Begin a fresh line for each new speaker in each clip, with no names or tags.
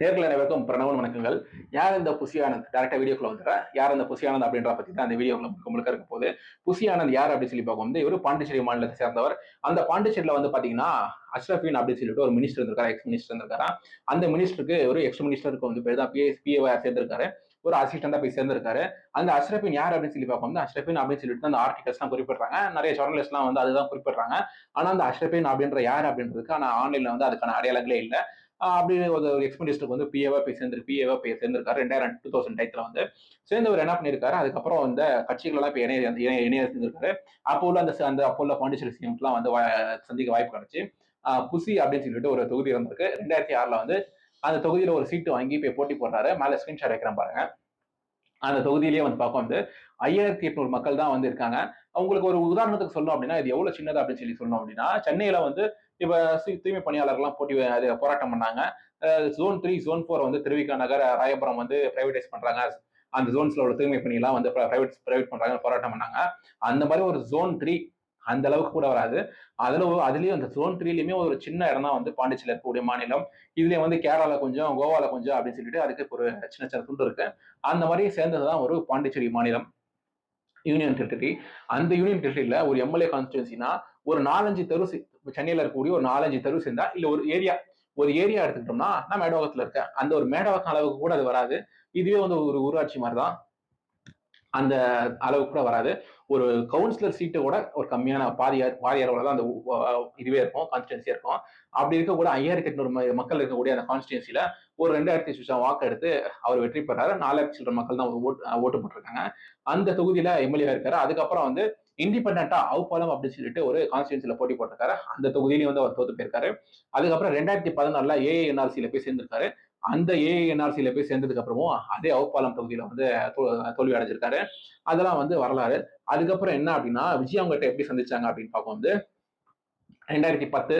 நேர்கள் அனைவருக்கும் பிரணவன் வணக்கங்கள். யார் இந்த புசி ஆனந்த்? டைரக்டா வீடியோக்குள்ள வந்துடுறேன். யார் இந்த புசி ஆனந்த் அப்படின்ற பத்தி தான் அந்த வீடியோக்குள்ள முழுக்க இருக்க போது. புசி ஆனந்த் யார் அப்படின்னு சொல்லி பார்க்கும் வந்து இவரு பாண்டிச்சேரி மாநிலத்தை சேர்ந்தவர். அந்த பாண்டிச்சேரியில வந்து பாத்தீங்கன்னா அஷ்ரஃபின் அப்படின்னு சொல்லிட்டு ஒரு மினிஸ்டர் இருந்திருக்காரு, எக்ஸ் மினிஸ்டர் இருந்திருக்காரு. அந்த மினிஸ்டருக்கு ஒரு எக்ஸ் மினிஸ்டருக்கு வந்து பேர் தான் பிஏவா சேர்ந்திருக்காரு. ஒரு அசிஸ்டண்டா போய் சேர்ந்திருக்காரு. அந்த அஷ்ரஃபின் யார் அப்படின்னு சொல்லி பார்க்கும் வந்து அஷ்ரஃபின் அப்படின்னு சொல்லிட்டு அந்த ஆர்டிகல்ஸ் எல்லாம் குறிப்பிடுறாங்க. நிறைய ஜர்னலிஸ்ட் எல்லாம் வந்து அதுதான் குறிப்பிடுறாங்க. ஆனா அந்த அஷ்ரஃபின் அப்படின்ற யார் அப்படின்றதுக்கு ஆனா ஆன்லைன்ல வந்து அதுக்கான அடையாளங்களே இல்லை. அப்படி ஒரு எக்ஸ்பெண்டிஸ்டருக்கு வந்து பிஏவா போய் சேர்ந்திருக்காரு 2000 வந்து சேர்ந்தவர் என்ன பண்ணியிருக்காரு. அதுக்கப்புறம் இந்த கட்சிகள் எல்லாம் இப்ப இணைய சேர்ந்திருக்காரு. அப்போ உள்ள அந்த அப்போ உள்ள பாண்டிச்சேரி சிஎம்லாம் வந்து சந்திக்க வாய்ப்பு கிடைச்சு புசி அப்படின்னு சொல்லிட்டு ஒரு தொகுதி இருந்திருக்கு. 2006 வந்து அந்த தொகுதியில ஒரு சீட்டு வாங்கி போய் போட்டி போடுறாரு. மேல ஸ்கிரீன்ஷாட் வைக்கிறேன் பாருங்க. அந்த தொகுதியிலேயே வந்து பார்க்க வந்து 5800 மக்கள் தான் வந்து இருக்காங்க. அவங்களுக்கு ஒரு உதாரணத்துக்கு சொல்லணும் அப்படின்னா இது எவ்வளவு சின்னது அப்படின்னு சொல்லி சொல்லணும் அப்படின்னா சென்னையில வந்து இப்ப தூய்மை பணியாளர்கள்லாம் போராட்டம் பண்ணாங்க. ஜோன் 3 ஜோன் 4 வந்து திருவிக நகர் ராயபுரம் வந்து பிரைவேடைஸ் பண்றாங்க. அந்த ஜோன்ஸ்ல உள்ள தூய்மை பணியெல்லாம் வந்து பிரைவேட் பண்றாங்க, போராட்டம் பண்ணாங்க. அந்த மாதிரி ஒரு ஜோன் 3 அந்த அளவுக்கு கூட வராது. அதுலயும் அந்த ஜோன் 3லயுமே ஒரு சின்ன இடம் தான் வந்து பாண்டிச்சேரியில் இருக்கக்கூடிய மாநிலம். இதுலயே வந்து கேரளால கொஞ்சம், கோவால கொஞ்சம் அப்படின்னு சொல்லிட்டு அதுக்கு ஒரு சின்ன சின்ன துண்டு இருக்கு. அந்த மாதிரி சேர்ந்ததுதான் ஒரு பாண்டிச்சேரி மாநிலம், யூனியன் டெரிட்டரி. அந்த யூனியன் டெரிட்டரியில ஒரு எம்எல்ஏ கான்ஸ்டிடுவன்சினா ஒரு 4-5 தெரு, சென்னையில இருக்கக்கூடிய ஒரு 4-5 தெரு சேர்ந்தா இல்ல ஒரு ஏரியா எடுத்துக்கிட்டோம்னா நான் மேடவாக்கத்துல இருக்கேன், அந்த ஒரு மேடவாக்கம் அளவுக்கு கூட அது வராது. இதுவே வந்து ஒரு ஊராட்சி மாதிரிதான், அந்த அளவுக்கு கூட வராது. ஒரு கவுன்சிலர் சீட்டு கூட ஒரு கம்மியான வாரி அளவுல தான் அந்த இதுவே இருக்கும், கான்ஸ்டிடுவன்சியா இருக்கும். அப்படி இருக்க கூட 5800 மக்கள் இருக்கக்கூடிய அந்த கான்ஸ்டிடுவன்சில ஒரு 2000 வாக்கு எடுத்து அவர் வெற்றி பெறாரு. 4000 சில்லற மக்கள் தான் ஓட்டு போட்டிருக்காங்க. அந்த தொகுதியில எம்எல்ஏ இருக்காரு. அதுக்கப்புறம் வந்து இண்டிபெண்டா அவுப்பாலம் அப்படின்னு சொல்லிட்டு ஒரு கான்ஸ்டிடுவன்சில போட்டி போட்டிருக்காரு. அந்த தொகுதியிலையும் வந்து அவர் தோத்து போயிருக்காரு. அதுக்கப்புறம் 2014 ஏஏஎன்ஆர்சியில போய் சேர்ந்திருக்காரு. அந்த ஏஏஎன்ஆர்சியில போய் சேர்ந்ததுக்கு அப்புறமும் அதே அவுப்பாலம் தொகுதியில வந்து தோல்வி அடைஞ்சிருக்காரு. அதெல்லாம் வந்து வரலாறு. அதுக்கப்புறம் என்ன அப்படின்னா விஜய் அவங்ககிட்ட எப்படி சந்திச்சாங்க அப்படின்னு பார்க்கும் வந்து 2010,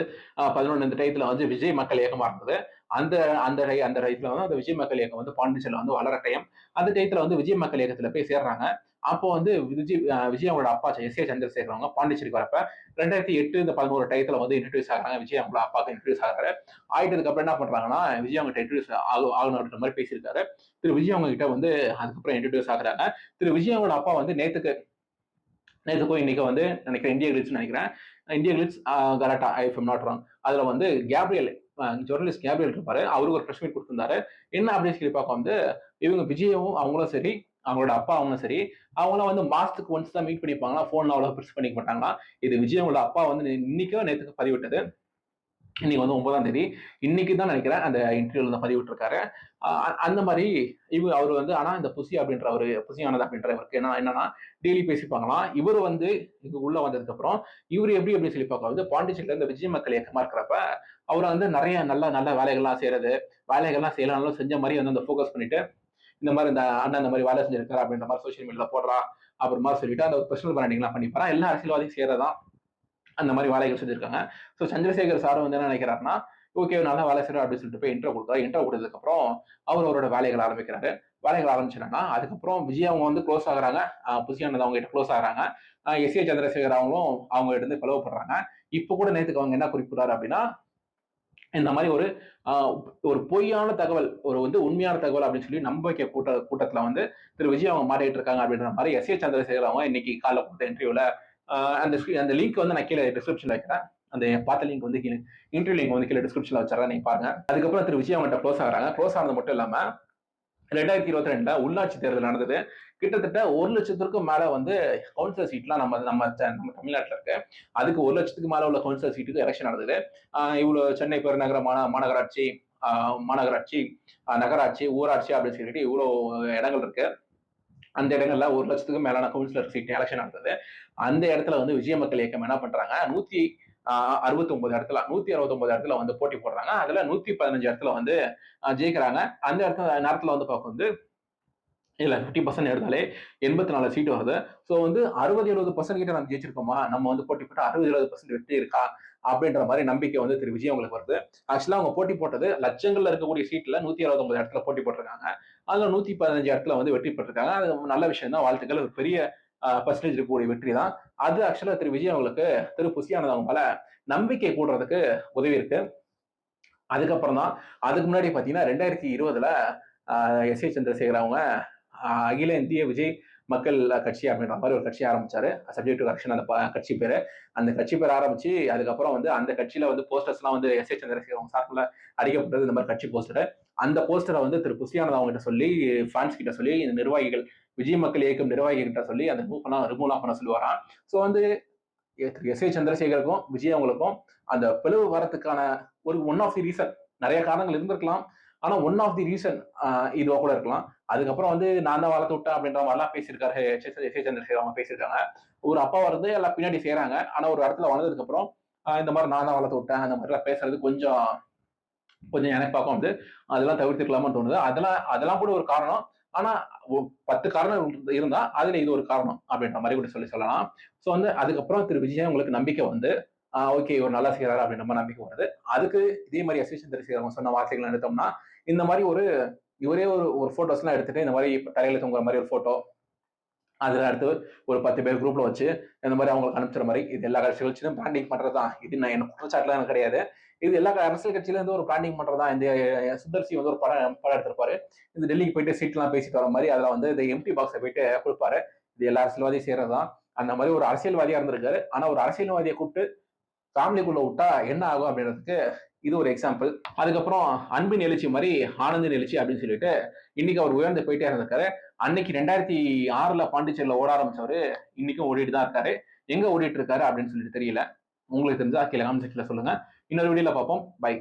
11 இந்த டயத்துல வந்து விஜய் மக்கள் இயக்கமா இருந்தது. அந்த அந்த அந்த டயத்துல வந்து அந்த விஜய் மக்கள் இயக்கம் வந்து பாண்டிச்சேரியில வந்து வளர டைம். அந்த டயத்துல வந்து விஜய் மக்கள் இயக்கத்துல போய் சேர்றாங்க. அப்போ வந்து விஜய் அவங்களோட அப்பா எஸ்.ஏ. சந்திரசேகர் அவங்க பாண்டிச்சேரிக்கு வரப்ப 2008 இந்த 11 டயத்துல வந்து இன்ட்ரடியூஸ் ஆகிறாங்க. விஜய் அவங்களோட அப்பாவுக்கு இன்ட்ரடியூஸ் ஆகிறாரு. ஆயிட்டதுக்கு அப்புறம் என்ன பண்றாங்கன்னா விஜய் அவங்க இன்ட்ரடியூஸ் ஆகணும் அப்படின்ற மாதிரி பேசியிருக்காரு. திரு விஜய் அவங்க கிட்ட வந்து அதுக்கப்புறம் இன்ட்ரடியூஸ் ஆகுறாங்க. திரு விஜய் அவங்களோட அப்பா வந்து நேற்றுக்கும் இன்னைக்கு வந்து நினைக்கிறேன் இந்தியா கிளிட்ஸ் நினைக்கிறேன், இந்தியா கிளிட்ஸ் கலாட்டா ஐஃப் எம் நாட் ராங், அதுல வந்து கேப்ரியல் ஜெர்னலிஸ்ட் கேப்ரியல் இருப்பாரு. அவருக்கு ஒரு பிரஸ் மீட் கொடுத்திருந்தாரு. என்ன அப்படின்னு சொல்லி பார்க்க வந்து இவங்க விஜயும் அவங்களும் சரி, அவங்களோட அப்பா அவங்களும் சரி, அவங்களாம் வந்து மாசத்துக்கு ஒன்ஸ் தான் மீட் பண்ணிப்பாங்களா, போன்ல அவ்வளவு பிரஸ் பண்ணிக்க மாட்டாங்களா. இது விஜய் அவங்களோட அப்பா வந்து இன்னைக்கோ நேற்றுக்கு பதிவிட்டது. இன்னைக்கு வந்து 9ஆம் தேதி. இன்னைக்கு தான் நினைக்கிறேன் அந்த இன்டர்வியூல பதிவிட்டிருக்காரு. அந்த மாதிரி அவர் வந்து ஆனா இந்த புசி அப்படின்ற ஒரு புசியானது அப்படின்றவருக்கு என்னன்னா டெய்லி பேசிப்பாங்களாம். இவர் வந்து இங்க உள்ள வந்ததுக்கு அப்புறம் இவர் எப்படி சொல்லி பார்க்க பாண்டிச்சேரியில இந்த விஜய் மக்கள் இயக்கமா இருக்கிறப்ப அவரை வந்து நிறைய நல்ல நல்ல வேலைகள்லாம் செய்யலாம் செஞ்ச மாதிரி வந்து அந்த ஃபோக்கஸ் பண்ணிட்டு இந்த மாதிரி இந்த அண்ணன் இந்த மாதிரி வேலை செஞ்சிருக்காரு அப்படின்ற மாதிரி சோசியல் மீடியால போடுறா அப்புறமா சொல்லிட்டு அந்த பர்சனல் பிராண்டிங் எல்லாம் பண்ணிப்பாரா. எல்லா அரசியல்வாதியும் செய்யறதான் அந்த மாதிரி வேலைகள் செஞ்சிருக்காங்க. ஸோ சந்திரசேகர் சார் வந்து என்ன நினைக்கிறாருன்னா ஓகே நல்லா வேலை செய்யறோம் அப்படின்னு சொல்லிட்டு போய் இன்ட்ரோ கொடுத்தாரு. இன்ட்ரோ கொடுத்ததுக்கு அப்புறம் அவரோட வேலைகள் ஆரம்பிக்கிறாரு. வேலைகள் ஆரம்பிச்சிட்டாங்கன்னா அதுக்கப்புறம் விஜய் அவங்க வந்து க்ளோஸ் ஆகுறாங்க. புசியானது அவங்க கிட்ட க்ளோஸ் ஆகுறாங்க. எஸ்.ஏ. சந்திரசேகர் அவங்களும் அவங்க கிட்ட இருந்து பிளவுபடுறாங்க. இப்ப கூட நேத்துக்கு அவங்க என்ன குறிப்பிடுறாரு அப்படின்னா இந்த மாதிரி ஒரு பொய்யான தகவல், ஒரு வந்து உண்மையான தகவல் அப்படின்னு சொல்லி நம்பிக்கை கூட்டத்துல வந்து திரு விஜய் அவங்க மாறிட்டு இருக்காங்க அப்படின்ற மாதிரி எஸ்.ஏ. சந்திரசேகர் அவங்க இன்னைக்கு காலைல கொடுத்த இன்டர்வியூல அந்த லிங்க் வந்து நான் கீழே டிஸ்கிரிப்ஷன்ல வைக்கிறேன். அந்த பார்த்த லிங்க் வந்து இன்டர்வியூ லிங்க் வந்து கீழே டிஸ்கிரிப்ஷன்ல வச்சிடறேன், நீங்க பாருங்க. அதுக்கப்புறம் திரு விஜய் அவங்கள்ட்ட க்ளோஸ் ஆகுறாங்க. க்ளோஸ் ஆனது மட்டும் இல்லாம 2022 உள்ளாட்சி தேர்தல் நடந்தது. கிட்டத்தட்ட 1,00,000க்கும் மேல வந்து கவுன்சிலர் சீட்லாம் நம்ம தமிழ்நாட்டில் இருக்கு. அதுக்கு 1,00,000க்கு மேல உள்ள கவுன்சிலர் சீட்டுக்கு எலெக்ஷன் நடந்தது. இவ்வளவு சென்னை பெருநகர மாநகராட்சி, நகராட்சி, ஊராட்சி அப்படின்னு சொல்லிட்டு இவ்வளவு இடங்கள் இருக்கு. அந்த இடங்கள்ல 1,00,000க்கும் மேலான கவுன்சிலர் சீட் எலெக்ஷன் நடந்தது. அந்த இடத்துல வந்து விஜய மக்கள் இயக்கம் என்ன பண்றாங்க, 169 இடத்துல வந்து போட்டி போடுறாங்க. அதுல 115 இடத்துல வந்து ஜெயிக்கிறாங்க. அந்த நேரத்துல வந்து பார்க்க வந்து இல்ல 50% எடுத்தாலே 84 சீட் வருது. சோ வந்து 60-70% கிட்ட நம்ம ஜெயிச்சிருக்கோமா, நம்ம வந்து போட்டி போட்டு 60-70% வெற்றி இருக்கா அப்படின்ற மாதிரி நம்பிக்கை வந்து திரு விஜய் அவங்களுக்கு வருது. ஆக்சுவலா அவங்க போட்டி போட்டது லட்சங்கள்ல இருக்கக்கூடிய சீட்ல 169 இடத்துல போட்டி போட்டிருக்காங்க. அதுல 115 இடத்துல வந்து வெற்றி பெற்றிருக்காங்க. அது நல்ல விஷயம் தான், வாழ்த்துக்கள். ஒரு பெரிய பர்சன்டேஜ் இருக்கக்கூடிய வெற்றி தான் அது. ஆக்சுவலா திரு விஜய் அவங்களுக்கு திரு புசியானது அவங்க மேல நம்பிக்கை கூடுறதுக்கு உதவி இருக்கு. அதுக்கப்புறம் தான் அதுக்கு முன்னாடி பார்த்தீங்கன்னா 2020ல எஸ் ஏ சந்திரசேகர் அவங்க அகில இந்திய விஜய் மக்கள் கட்சி அப்படின்ற மாதிரி ஒரு கட்சி ஆரம்பிச்சாரு. சப்ஜெக்ட் டு கரெக்ஷன் அந்த கட்சி பேரு. அந்த கட்சி பேர் ஆரம்பிச்சு அதுக்கப்புறம் வந்து அந்த கட்சியில வந்து போஸ்டர்ஸ்லாம் வந்து எஸ் ஏ சந்திரசேகர் அவங்க சார்பில் அடிக்கப்பட்டது இந்த மாதிரி கட்சி போஸ்டர். அந்த போஸ்டரை வந்து திரு புசியானந்த் அவங்க கிட்ட சொல்லி ஃபேன்ஸ் கிட்ட சொல்லி இந்த நிர்வாகிகள் விஜய் மக்கள் இயக்கம் நிர்வாகிகள் கிட்ட சொல்லி அந்த ரிமூவ் பண்ண சொல்லி வரான். ஸோ வந்து எஸ் ஏ சந்திரசேகருக்கும் விஜய் அவங்களுக்கும் அந்த பிளவு வரத்துக்கான ஒரு ஒன் ஆஃப் தி ரீசன், நிறைய காரணங்கள் இருந்திருக்கலாம். ஆனா ஒன் ஆஃப் தி ரீசன் இதுவா கூட இருக்கலாம். அதுக்கப்புறம் வந்து நான் தான் வளர்த்து விட்டேன் அப்படின்ற மாதிரிலாம் பேசியிருக்காரு எஸ் ஏ சந்திரசேகர் அவங்க பேசியிருக்காங்க. ஒரு அப்பா வந்து எல்லாம் பின்னாடி செய்யறாங்க. ஆனா ஒரு இடத்துல வளர்ந்ததுக்கு அப்புறம் இந்த மாதிரி நான் தான் வளர்த்து விட்டேன் அந்த மாதிரிலாம் பேசுறது கொஞ்சம் கொஞ்சம் எனக்கு பார்க்க வந்து அதெல்லாம் தவிர்த்துக்கலாமான்னு தோணுது. அதெல்லாம் அதெல்லாம் கூட ஒரு காரணம். ஆனா 10 காரணம் இருந்தா அதுல இது ஒரு காரணம் அப்படின்ற மாதிரி கூட சொல்லலாம். ஸோ வந்து அதுக்கப்புறம் திரு விஜய் உங்களுக்கு நம்பிக்கை வந்து ஓகே இவர் நல்லா செய்யறாரு அப்படின்ற மாதிரி நம்பிக்கை வருது. அதுக்கு இதே மாதிரி எஸ் வி சந்திரசேகர் அவங்க சொன்ன வார்த்தைகள் எடுத்தோம்னா இந்த மாதிரி இவரே ஒரு போட்டோஸ் எல்லாம் எடுத்துட்டு இந்த மாதிரி தரையில தொங்குற மாதிரி ஒரு போட்டோ, அதுல அடுத்து ஒரு 10 பேர் குரூப்ல வச்சு இந்த மாதிரி அவங்களுக்கு அனுப்பிச்சுற மாதிரி இது எல்லா கட்சிகளும் பிராண்டிங் பண்றதுதான். இது நான் என்ன குற்றச்சாட்டுலாம் எனக்கு கிடையாது. இது எல்லா அரசியல் கட்சியில இருந்து ஒரு பிராண்டிங் பண்றதா. இந்த சுந்தர்சி வந்து ஒரு படம் எடுத்திருப்பாரு. இந்த டெல்லிக்கு போயிட்டு சீட் எல்லாம் பேசிட்டு வர மாதிரி அதுல வந்து இந்த எம்டி பாக்ஸை போயிட்டு கொடுப்பாரு. இது எல்லா அரசியல்வாதியும் செய்யறதுதான். அந்த மாதிரி ஒரு அரசியல்வாதியா இருந்திருக்காரு. ஆனா ஒரு அரசியல்வாதியை கூப்பிட்டு ஃபேமிலிக்குள்ள விட்டா என்ன ஆகும் அப்படின்றதுக்கு இது ஒரு எக்ஸாம்பிள். அதுக்கப்புறம் அன்பின் எழுச்சி மாதிரி ஆனந்தின் எழுச்சி அப்படின்னு சொல்லிட்டு இன்னைக்கு அவர் உயர்ந்து போயிட்டே இருந்திருக்காரு. அன்னைக்கு 2006ல பாண்டிச்சேரியில ஓட ஆரம்பிச்சவரு இன்னைக்கும் ஓடிட்டு தான் இருக்காரு. எங்க ஓடிட்டு இருக்காரு அப்படின்னு சொல்லிட்டு தெரியல. உங்களுக்கு தெரிஞ்சா கீழே காமெண்ட் செக்ஷன்ல சொல்லுங்க. இன்னொரு வீடியோல பார்ப்போம். பை.